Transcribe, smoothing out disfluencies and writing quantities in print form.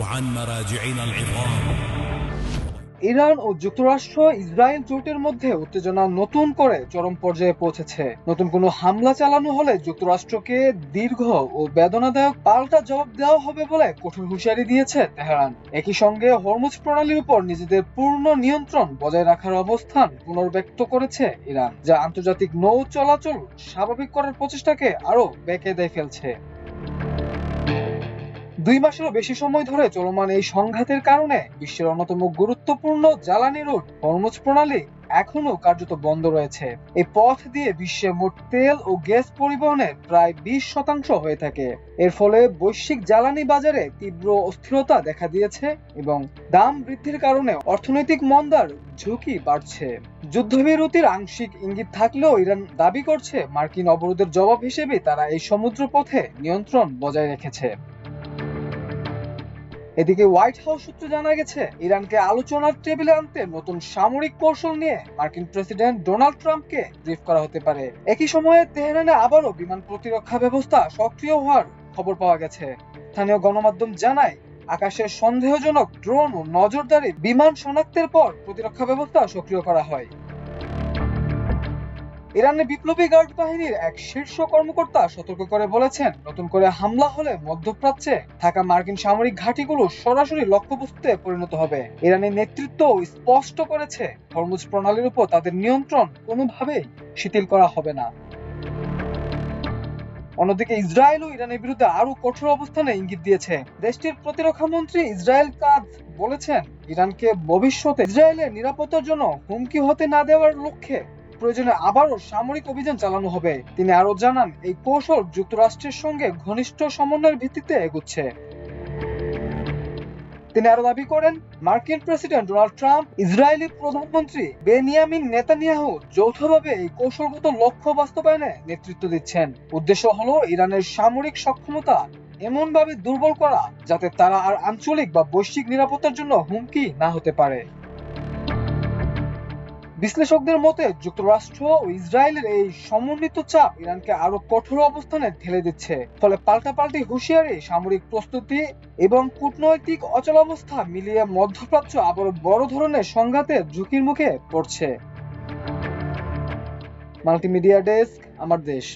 وعن مراجعنا العظام. Iran ও যুক্তরাষ্ট্র Israel জোটের মধ্যে উত্তেজনা নতুন করে চরম পর্যায়ে পৌঁছেছে। নতুন কোনো হামলা চালানো হলে যুক্তরাষ্ট্রকে দীর্ঘ ও বেদনাদায়ক পাল্টা জবাব দেওয়া হবে বলে কঠোর হুঁশিয়ারি দিয়েছে তেহরান। একই সঙ্গে হরমুজ প্রণালীর উপর নিজেদের পূর্ণ নিয়ন্ত্রণ বজায় রাখার অবস্থান পুনর্ব্যক্ত করেছে ইরান, যা আন্তর্জাতিক নৌ চলাচল স্বাভাবিক করার প্রচেষ্টাকে আরো বেকায়দায় ফেলছে। 2 মাসেরও বেশি সময় ধরে চলমান এই সংঘাতের কারণে বিশ্বের অন্যতম গুরুত্বপূর্ণ জ্বালানি রুট হরমুজ প্রণালী এখনো কার্যত বন্ধ রয়েছে। এই পথ দিয়ে বিশ্বে মোট তেল ও গ্যাস পরিবহনের প্রায় 20% হয়ে থাকে। এর ফলে বৈশ্বিক জ্বালানি বাজারে তীব্র অস্থিরতা দেখা দিয়েছে এবং দাম বৃদ্ধির কারণে অর্থনৈতিক মন্দার ঝুঁকি বাড়ছে। যুদ্ধবিরতির আংশিক ইঙ্গিত থাকলেও ইরান দাবি করছে মার্কিন অবরোধের জবাব হিসেবে তারা এই সমুদ্র পথে নিয়ন্ত্রণ বজায় রেখেছে। এদিকে হোয়াইট হাউস সূত্রে জানা গেছে, ইরানকে আলোচনার টেবিলে আনতে নতুন সামরিক কৌশল নিয়ে মার্কিন প্রেসিডেন্ট ডোনাল্ড ট্রাম্পকে ব্রিফ করা হতে পারে। একই সময়ে তেহরানে আবারও বিমান প্রতিরক্ষা ব্যবস্থা সক্রিয় হওয়ার খবর পাওয়া গেছে। স্থানীয় গণমাধ্যম জানায়, আকাশের সন্দেহজনক ড্রোন ও নজরদারি বিমান শনাক্তের পর প্রতিরক্ষা ব্যবস্থা সক্রিয় করা হয়। ইরানের বিপ্লবী গার্ড বাহিনীর এক শীর্ষ কর্মকর্তা সতর্ক করে বলেছেন, নতুন করে হামলা হলে মধ্যপ্রাচ্যে থাকা মার্কিন সামরিক ঘাঁটিগুলো সরাসরি লক্ষ্যবস্তুতে পরিণত হবে। ইরানের নেতৃত্ব স্পষ্ট করেছে, হরমুজ প্রণালীর উপর তাদের নিয়ন্ত্রণ কোনোভাবেই শিথিল করা হবে না। অন্যদিকে ইসরায়েলও ইরানের বিরুদ্ধে আরো কঠোর অবস্থানে ইঙ্গিত দিয়েছে। দেশটির প্রতিরক্ষা মন্ত্রী ইসরায়েল কাদ বলেছেন, ইরানকে ভবিষ্যতে ইসরায়েলের নিরাপত্তার জন্য হুমকি হতে না দেওয়ার লক্ষ্যে প্রয়োজনে আবারও সামরিক অভিযান চালানো হবে। তিনি আরো জানান, এই কৌশল যুক্তরাষ্ট্রের সঙ্গে ঘনিষ্ঠ সমন্বয়ের ভিত্তিতে এগুচ্ছে। তিনি আরো দাবি করেন, মার্কিন প্রেসিডেন্ট ডোনাল্ড ট্রাম্প, ইসরায়েলি প্রধানমন্ত্রী বেনিয়ামিন নেতানিয়াহু যৌথভাবে এই কৌশলগত লক্ষ্য বাস্তবায়নে নেতৃত্ব দিচ্ছেন। উদ্দেশ্য হলো ইরানের সামরিক সক্ষমতা এমনভাবে দুর্বল করা যাতে তারা আর আঞ্চলিক বা বৈশ্বিক নিরাপত্তার জন্য হুমকি না হতে পারে। বিশ্লেষকদের মতে, যুক্তরাষ্ট্র ও ইসরায়েলের এই সমন্বিত চাপ ইরানকে আরো কঠোর অবস্থানে ঠেলে দিচ্ছে। ফলে পাল্টাপাল্টি হুঁশিয়ারি, সামরিক প্রস্তুতি এবং কূটনৈতিক অচলাবস্থা মিলিয়ে মধ্যপ্রাচ্য আবারও বড় ধরনের সংঘাতের ঝুঁকির মুখে পড়ছে। মাল্টিমিডিয়া ডেস্ক, আমার দেশ।